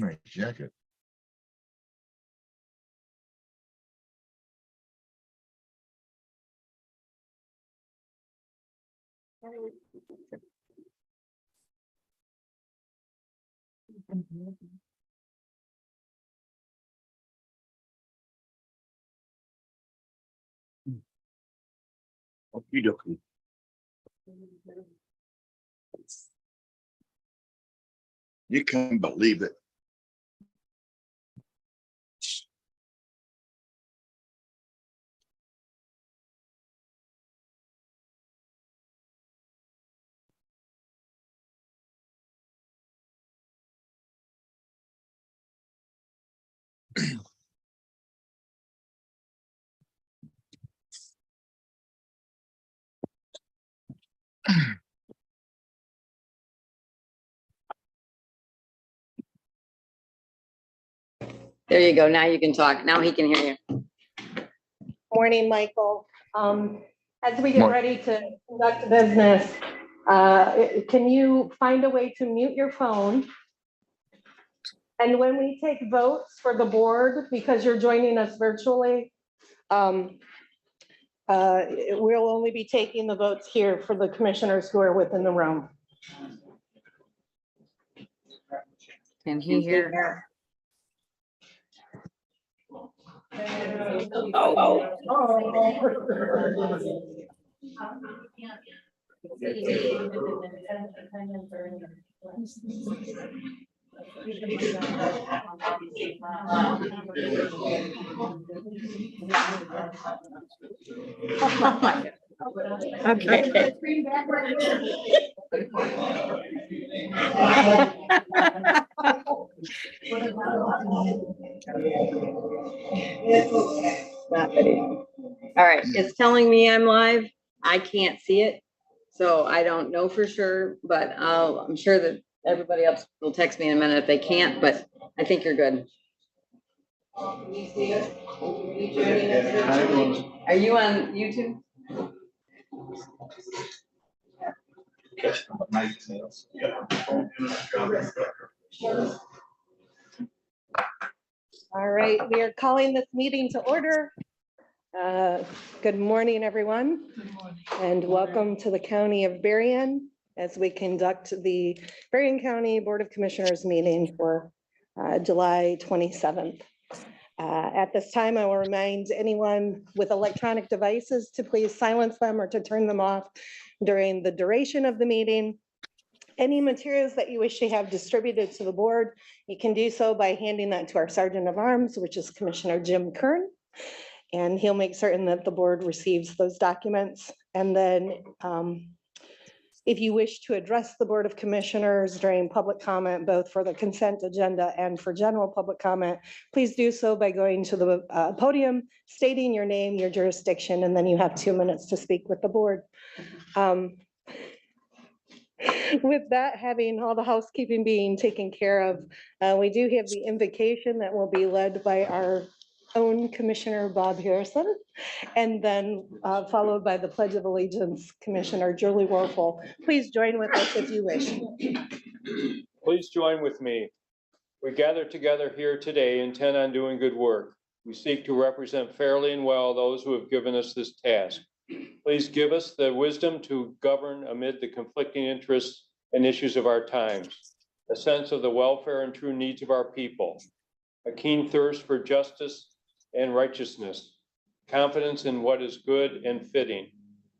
My jacket. Okey dokey. You can't believe it. There you go. Now you can talk. Now he can hear you. Morning, Michael. As we get Morning. ready to conduct business, can you find a way to mute your phone? And when we take votes for the board, because you're joining us virtually, we'll only be taking the votes here for the commissioners who are within the room. Can he hear? Okay. All right, it's telling me I'm live. I can't see it, so I don't know for sure, but I'm sure that everybody else will text me in a minute if they can't, but I think you're good. Are you on YouTube? All right, we are calling this meeting to order. Good morning, everyone, and welcome to the County of Berrien as we conduct the Berrien County Board of Commissioners meeting for July 27th. At this time, I will remind anyone with electronic devices to please silence them or to turn them off during the duration of the meeting. Any materials that you wish to have distributed to the board, you can do so by handing that to our Sergeant of Arms, which is Commissioner Jim Kern. And he'll make certain that the board receives those documents. And then if you wish to address the Board of Commissioners during public comment, both for the consent agenda and for general public comment, please do so by going to the podium, stating your name, your jurisdiction, and then you have 2 minutes to speak with the board. With that, having all the housekeeping being taken care of, we do have the invocation that will be led by our own Commissioner Bob Harrison, and then followed by the Pledge of Allegiance, Commissioner Julie Warfel. Please join with us if you wish. Please join with me. We gather together here today intent on doing good work. We seek to represent fairly and well those who have given us this task. Please give us the wisdom to govern amid the conflicting interests and issues of our times, a sense of the welfare and true needs of our people, a keen thirst for justice and righteousness, confidence in what is good and fitting,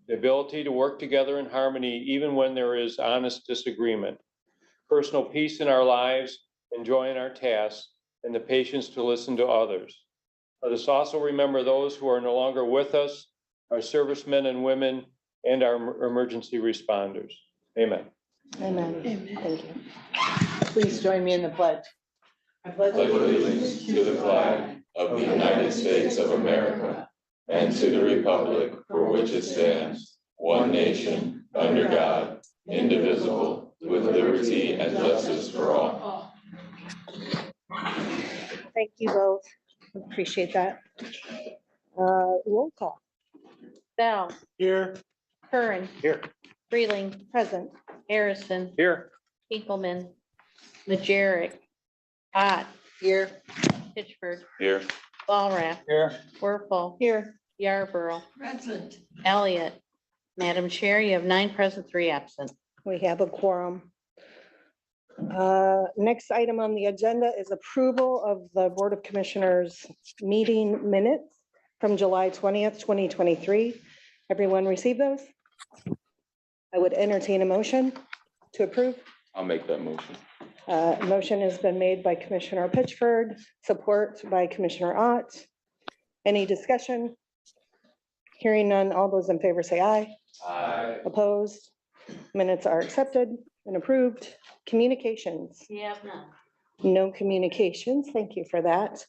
the ability to work together in harmony even when there is honest disagreement, personal peace in our lives, enjoying our tasks, and the patience to listen to others. Let us also remember those who are no longer with us, our servicemen and women, and our emergency responders. Amen. Amen. Thank you. Please join me in the pledge. I pledge allegiance to the flag of the United States of America and to the republic for which it stands, one nation, under God, indivisible, with liberty and justice for all. Thank you both. Appreciate that. Roll call. Bell, Here. Curran, Here. Freeling, Present. Harrison, Here. Hinkleman, Majerick, Ott, Here. Pittsburgh, Here. Walrath, Here. Werfel, Here, Yarborough. Elliot. Madam Chair, you have 9 present, 3 absent. we have a quorum. Next item on the agenda is approval of the Board of Commissioners meeting minutes from July 20th, 2023. Everyone receive those? I would entertain a motion to approve. I'll make that motion. Motion has been made by Commissioner Pitchford, support by Commissioner Ott. Any discussion? Hearing none, all those in favor say aye. Aye. Opposed? Minutes are accepted and approved. Communications. Yeah, none. No communications. Thank you for that.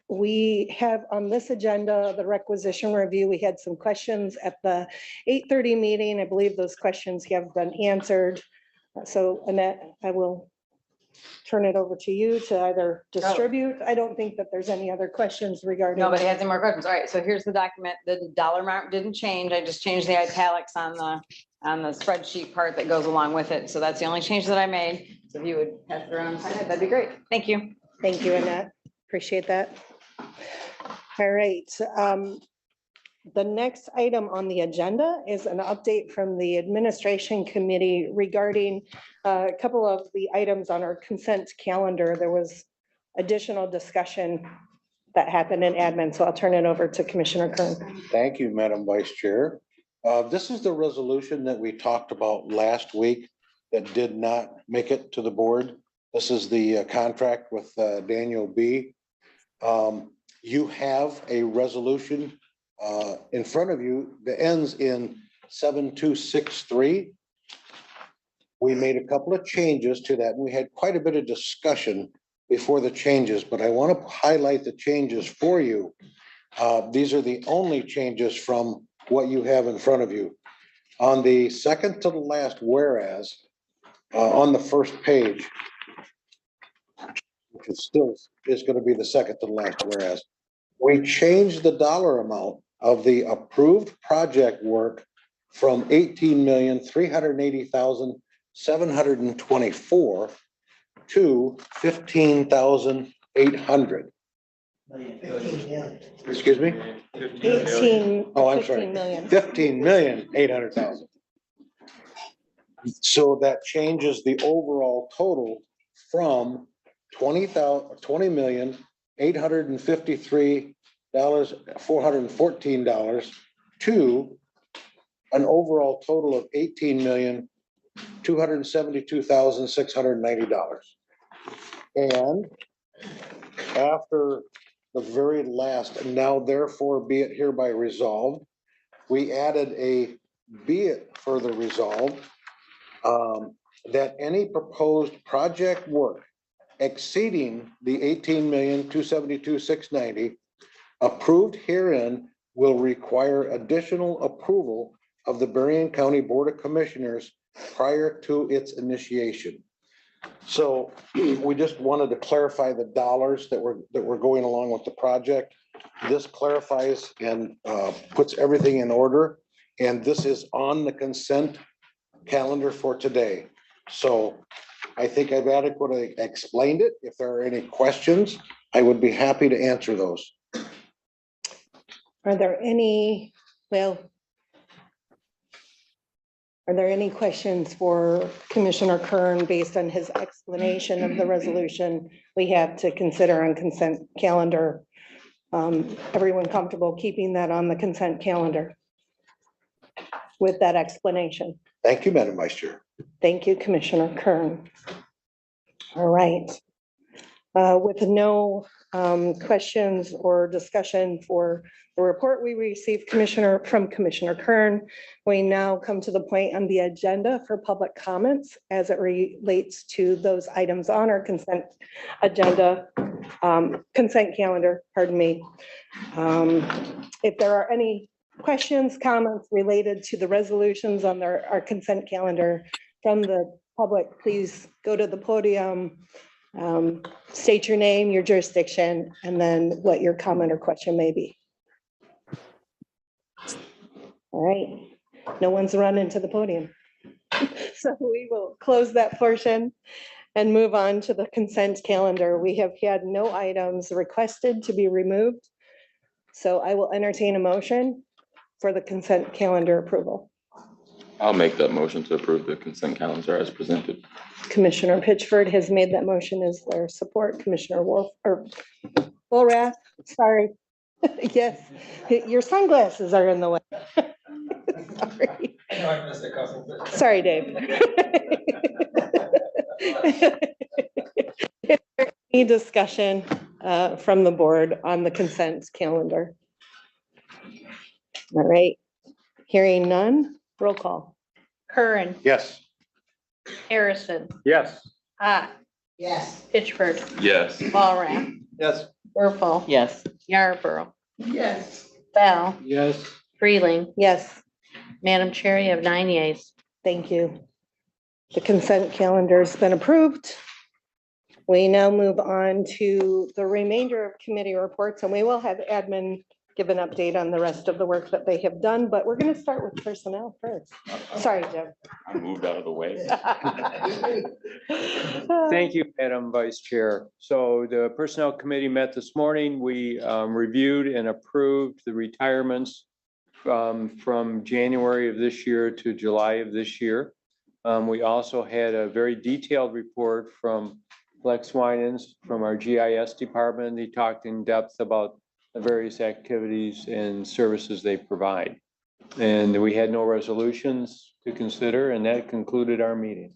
We have on this agenda, the requisition review. We had some questions at the 8:30 meeting. I believe those questions have been answered. So Annette, I will turn it over to you to either distribute. I don't think that there's any other questions regarding. Nobody has any more questions. All right, so here's the document. The dollar amount didn't change. I just changed the italics on the spreadsheet part that goes along with it. So that's the only change that I made. So if you would pass it around, that'd be great. Thank you. Thank you, Annette. Appreciate that. All right. The next item on the agenda is an update from the administration committee regarding a couple of the items on our consent calendar. There was additional discussion that happened in admin, so I'll turn it over to Commissioner Kern. Thank you, Madam Vice Chair. This is the resolution that we talked about last week that did not make it to the board. This is the contract with Daniel B. You have a resolution in front of you that ends in 7263. We made a couple of changes to that, and we had quite a bit of discussion before the changes, but I want to highlight the changes for you. These are the only changes from what you have in front of you. On the second to the last whereas, on the first page, which is still is going to be the second to the last whereas, we changed the dollar amount of the approved project work from 18,380,724 to 15,800. Excuse me? 18. Oh, I'm sorry. 15 million. 15,800,000. So that changes the overall total from $20,853,414 to an overall total of $18,272,690. And after the very last, now therefore be it hereby resolved, we added a be it further resolved that any proposed project work exceeding the 18,272,690 approved herein will require additional approval of the Berrien County Board of Commissioners prior to its initiation. So we just wanted to clarify the dollars that were going along with the project. This clarifies and puts everything in order. And this is on the consent calendar for today. So I think I've adequately explained it. If there are any questions, I would be happy to answer those. Are there any, well, are there any questions for Commissioner Kern based on his explanation of the resolution we have to consider on consent calendar? Everyone comfortable keeping that on the consent calendar with that explanation? Thank you, Madam Vice Chair. Thank you, Commissioner Kern. All right. With no questions or discussion for the report we received from Commissioner Kern, we now come to the point on the agenda for public comments as it relates to those items on our consent agenda, consent calendar, pardon me. If there are any questions, comments related to the resolutions on our consent calendar from the public, please go to the podium, state your name, your jurisdiction, and then what your comment or question may be. All right, no one's running to the podium. So we will close that portion and move on to the consent calendar. We have had no items requested to be removed. So I will entertain a motion for the consent calendar approval. I'll make that motion to approve the consent calendar as presented. Commissioner Pitchford has made that motion. Is there support? Commissioner Wolf or Bullrath? Sorry. Yes, your sunglasses are in the way. Sorry. Sorry, Dave. Any discussion from the board on the consent calendar? All right, hearing none, roll call. Curran, Yes. Harrison, Yes. Hawk, Yes. Pittsburgh, Yes. Walrath, Yes. Purple. Yes. Yarborough, Yes. Bell, Yes. Freeling. Yes, Madam Chair, you have 9 yeas. thank you. The consent calendar's been approved. We now move on to the remainder of committee reports, and we will have admin give an update on the rest of the work that they have done, but we're going to start with personnel first. Sorry, Jim. I moved out of the way. Thank you, Madam Vice Chair. So the Personnel Committee met this morning. We reviewed and approved the retirements from January of this year to July of this year. We also had a very detailed report from Flex Winans from our GIS department. He talked in depth about the various activities and services they provide. And we had no resolutions to consider, and that concluded our meeting.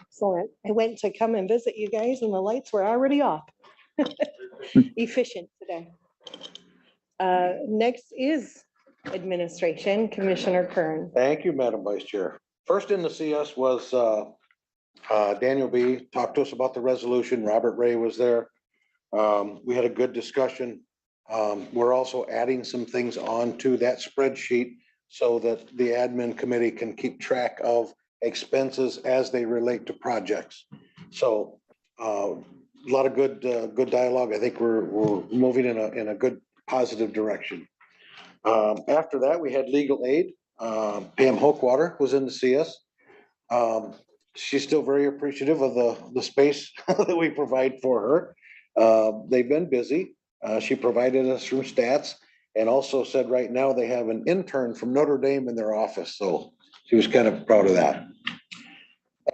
Excellent. I went to come and visit you guys and the lights were already off. Efficient today. Next is administration, Commissioner Kern. Thank you, Madam Vice Chair. First in to see us was Daniel B. talked to us about the resolution. Robert Ray was there. We had a good discussion. We're also adding some things onto that spreadsheet so that the admin committee can keep track of expenses as they relate to projects. So a lot of good dialogue. I think we're moving in a good positive direction. After that, we had legal aid. Pam Hochwater was in to see us. She's still very appreciative of the space that we provide for her. They've been busy. She provided us some stats and also said right now they have an intern from Notre Dame in their office. So she was kind of proud of that.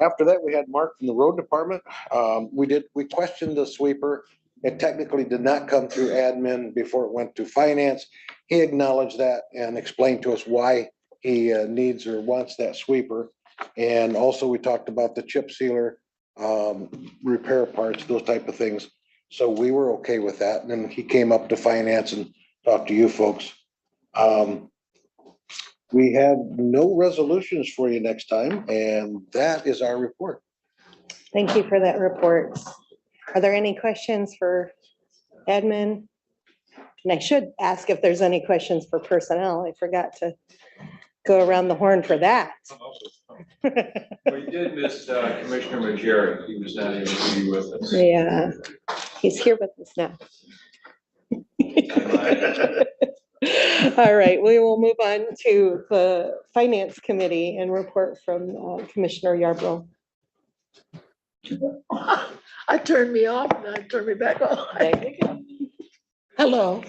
After that, we had Mark from the road department. We questioned the sweeper. It technically did not come through admin before it went to finance. He acknowledged that and explained to us why he needs or wants that sweeper. And also we talked about the chip sealer, repair parts, those type of things. So we were okay with that. And then he came up to finance and talked to you folks. We have no resolutions for you next time, and that is our report. Thank you for that report. Are there any questions for admin? And I should ask if there's any questions for personnel. I forgot to go around the horn for that. We did miss Commissioner Majeri. He was not able to be with us. Yeah, he's here with us now. All right, we will move on to the Finance Committee and report from Commissioner Yarborough. I turned me off and I turned me back on. There you go. Hello.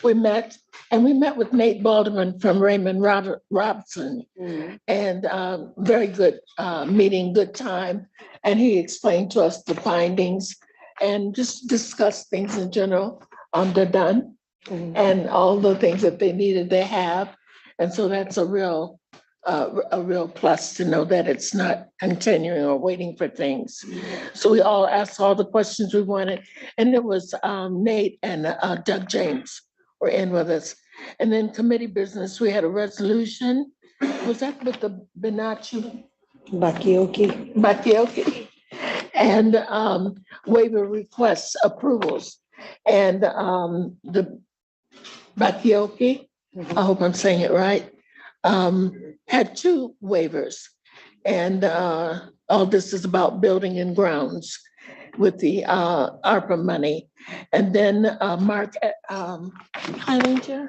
We met with Nate Balderman from Raymond Robinson, and very good meeting, good time. And he explained to us the findings and just discussed things in general. They're done, and all the things that they needed, they have. And so that's a real plus to know that it's not continuing or waiting for things. So we all asked all the questions we wanted, and it was Nate and Doug James were in with us. And then committee business, we had a resolution. Was that with the Bakioki? And waiver requests, approvals. And the Bakioki, I hope I'm saying it right, had 2 waivers. And all this is about building and grounds with the ARPA money. And then Mark Heilinger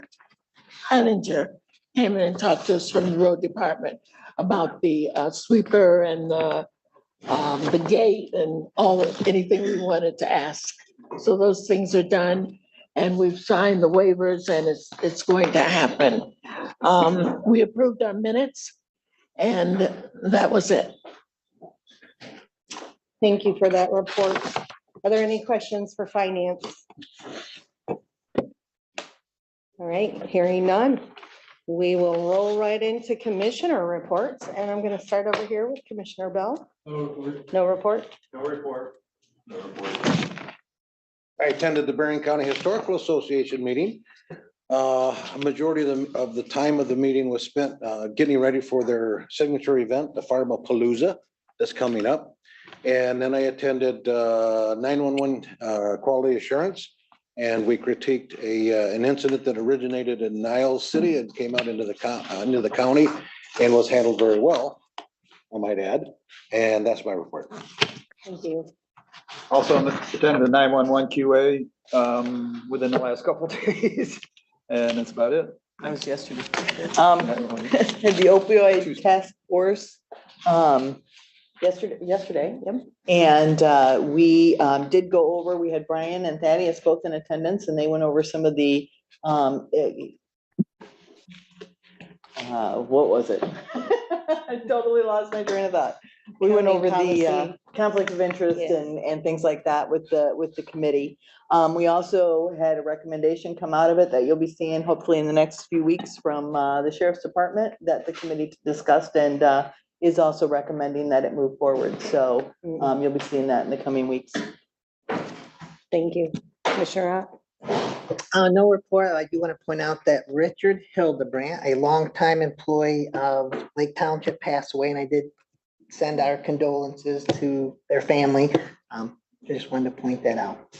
came in and talked to us from the road department about the sweeper and the gate and anything we wanted to ask. So those things are done and we've signed the waivers and it's going to happen. We approved our minutes and that was it. Thank you for that report. Are there any questions for finance? All right, hearing none. We will roll right into commissioner reports, and I'm going to start over here with Commissioner Bell. No report? No report. I attended the Berrien County Historical Association meeting. A majority of the time of the meeting was spent getting ready for their signature event, the Farmapalooza, that's coming up. And then I attended 911 quality assurance. And we critiqued an incident that originated in Niles City and came out into the county and was handled very well, I might add. And that's my report. Thank you. Also attended the 911 QA within the last couple of days, and that's about it. That was yesterday. The opioid task force, yesterday, yep. And we did go over, we had Brian and Thaddeus both in attendance, and they went over some of the, what was it? I totally lost my train of thought. We went over the Policy. conflict of interest Yes. and things like that with the committee. We also had a recommendation come out of it that you'll be seeing hopefully in the next few weeks from the sheriff's department that the committee discussed and is also recommending that it move forward. So you'll be seeing that in the coming weeks. Thank you. Commissioner Ott? No report. I do want to point out that Richard Hildebrandt, a longtime employee of Lake Township, passed away, and I did send our condolences to their family. I just wanted to point that out.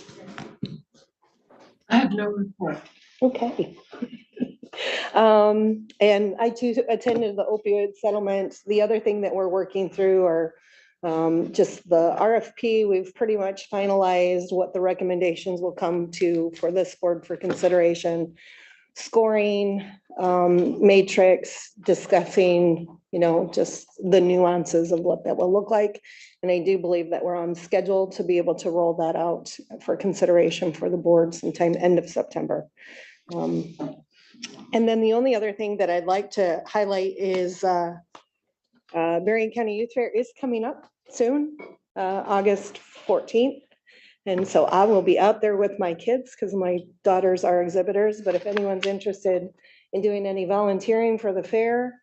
I have no report. Okay. And I too attended the opioid settlement. The other thing that we're working through are just the RFP. We've pretty much finalized what the recommendations will come to for this board for consideration. Scoring, matrix, discussing, just the nuances of what that will look like. And I do believe that we're on schedule to be able to roll that out for consideration for the board sometime end of September. And then the only other thing that I'd like to highlight is Berrien County Youth Fair is coming up soon, August 14th. And so I will be out there with my kids because my daughters are exhibitors. But if anyone's interested in doing any volunteering for the fair,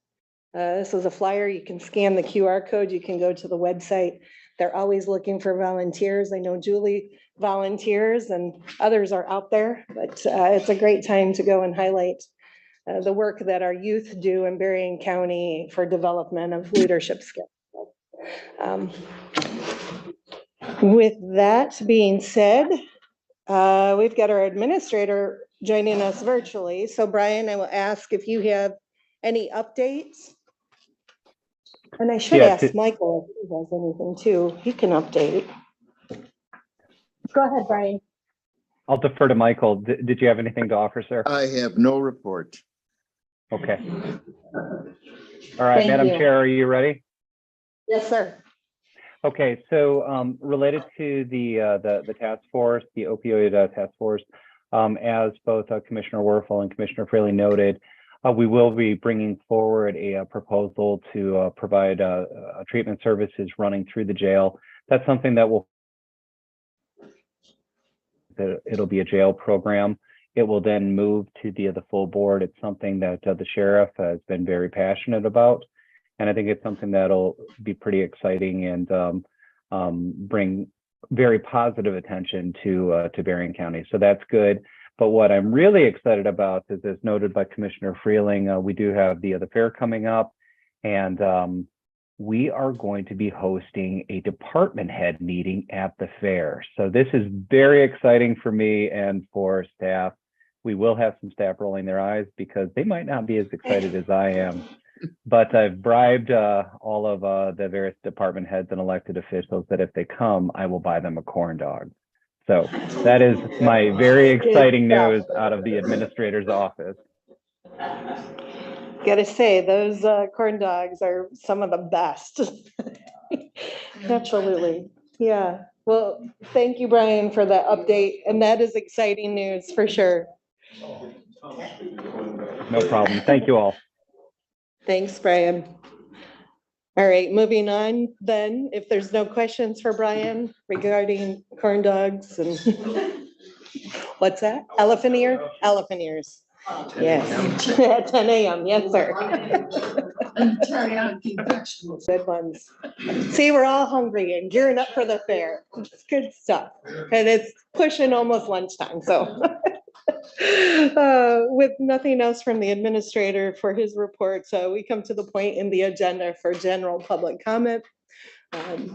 this is a flyer. You can scan the QR code. You can go to the website. They're always looking for volunteers. I know Julie volunteers and others are out there, but it's a great time to go and highlight the work that our youth do in Berrien County for development of leadership skills. With that being said, we've got our administrator joining us virtually. So Brian, I will ask if you have any updates. And I should Yes, ask Michael if he has anything too. He can update. Go ahead, Brian. I'll defer to Michael. Did you have anything to offer, sir? I have no report. Okay. All right, Thank Madam you. Chair, are you ready? Yes, sir. Okay, so related to the task force, the opioid task force, as both Commissioner Werfel and Commissioner Fraley noted, we will be bringing forward a proposal to provide treatment services running through the jail. That's something that it'll be a jail program. It will then move to the full board. It's something that the sheriff has been very passionate about. And I think it's something that'll be pretty exciting and bring very positive attention to Berrien County. So that's good. But what I'm really excited about is, as noted by Commissioner Freeling, we do have the fair coming up, and we are going to be hosting a department head meeting at the fair. So this is very exciting for me and for staff. We will have some staff rolling their eyes because they might not be as excited as I am. But I've bribed all of the various department heads and elected officials that if they come, I will buy them a corn dog. So that is my very exciting news out of the administrator's office. Gotta say, those corn dogs are some of the best. Absolutely. Yeah. Well, thank you, Brian, for that update. And that is exciting news for sure. No problem. Thank you all. Thanks, Brian. All right, moving on then, if there's no questions for Brian regarding corn dogs and what's that? Elephant ear? Elephant ears. Yes, at 10 a.m. Yes, sir. Good ones. See, we're all hungry and gearing up for the fair. It's good stuff. And it's pushing almost lunchtime, so. With nothing else from the administrator for his report, so we come to the point in the agenda for general public comment.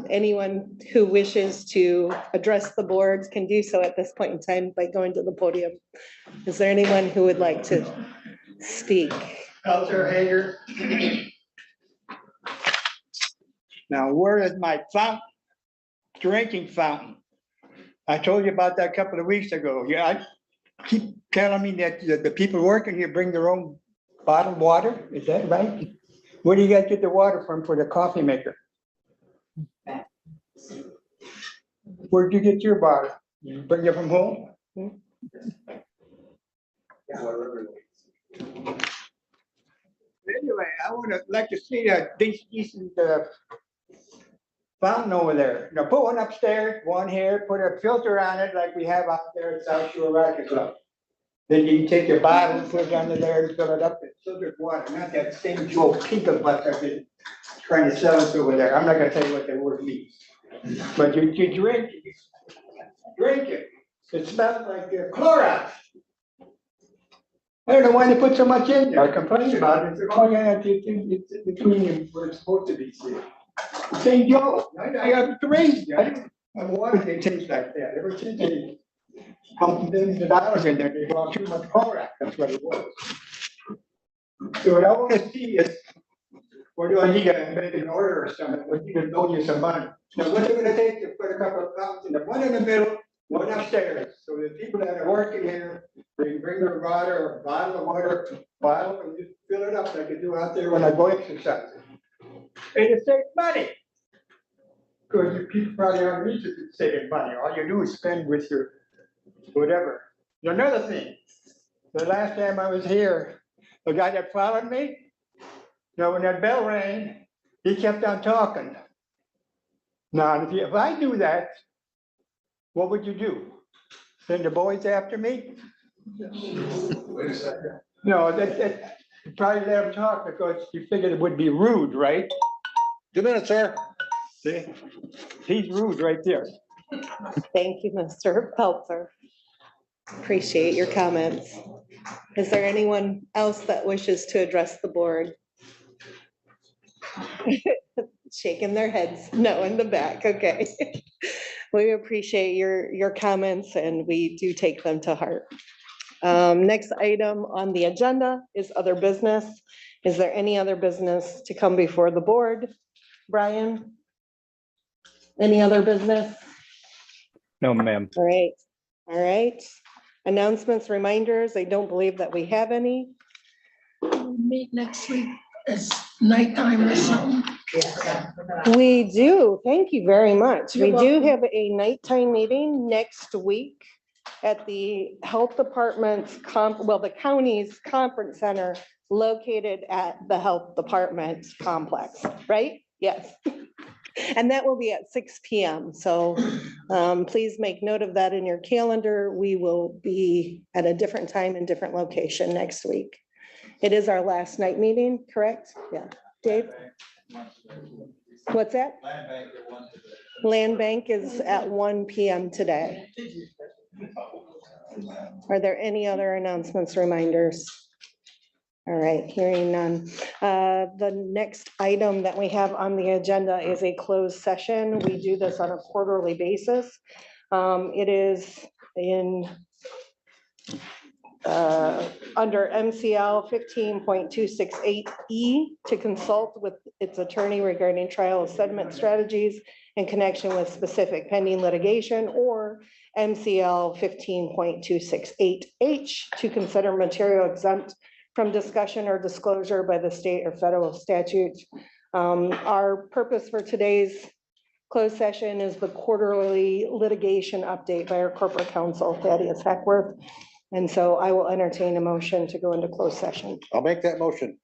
Anyone who wishes to address the boards can do so at this point in time by going to the podium. Is there anyone who would like to speak? Counselor Hager. Now, where is my fountain? Drinking fountain? I told you about that a couple of weeks ago. Yeah, I keep telling me that the people working here bring their own bottled water. Is that right? Where do you guys get the water from for the coffee maker? Where'd you get your bottle? You bring it from home? Anyway, I would like to see a decent fountain over there. Now put one upstairs, one here, put a filter on it like we have out there at South Shore Rifle Club. Then you can take your bottle, put it under there and fill it up with filtered water, not that same Joe Pinka butt I've been trying to sell us over there. I'm not gonna tell you what that word means. But you drink it. It smells like Clorox. I don't know why they put so much in there. I complained about it. Oh, yeah, it's between where it's supposed to be. St. Joe, I got crazy. I didn't have water that tastes like that. Ever since they pumped millions of dollars in there, they bought too much Clorox. That's what it was. So what I want to see is, or do I need to make an order or something? We need to loan you some money. Now, what's it gonna take to put a couple of fountains in the one in the middle, one upstairs? So the people that are working here, they can bring their water or a bottle of water, and just fill it up like they do out there when I go exercise. And it saves money. Because you people probably aren't interested in saving money. All you do is spend with your whatever. Another thing, the last time I was here, the guy that followed me, now when that bell rang, he kept on talking. Now, if I do that, what would you do? Send the boys after me? Wait a second. No, that you probably let him talk because you figured it would be rude, right? 2 minutes, sir. See, he's rude right there. Thank you, Mr. Pelzer. Appreciate your comments. Is there anyone else that wishes to address the board? Shaking their heads, no, in the back, okay. We appreciate your comments and we do take them to heart. Next item on the agenda is other business. Is there any other business to come before the board? Brian? Any other business? No, ma'am. All right. Announcements, reminders, I don't believe that we have any. Meet next week. It's nighttime or something. We do, thank you very much. We You're do welcome. have a nighttime meeting next week at the Health Department's the county's conference center located at the Health Department complex, right? Yes. And that will be at 6 p.m. So please make note of that in your calendar. We will be at a different time and different location next week. It is our last night meeting, correct? Yeah. Dave? What's that? Land Bank is at 1 p.m. today. Are there any other announcements, reminders? All right, hearing none. The next item that we have on the agenda is a closed session. We do this on a quarterly basis. It is in under MCL 15.268E to consult with its attorney regarding trial of settlement strategies in connection with specific pending litigation, or MCL 15.268H to consider material exempt from discussion or disclosure by the state or federal statute. Our purpose for today's closed session is the quarterly litigation update by our corporate counsel, Thaddeus Hackworth. And so I will entertain a motion to go into closed session. I'll make that motion.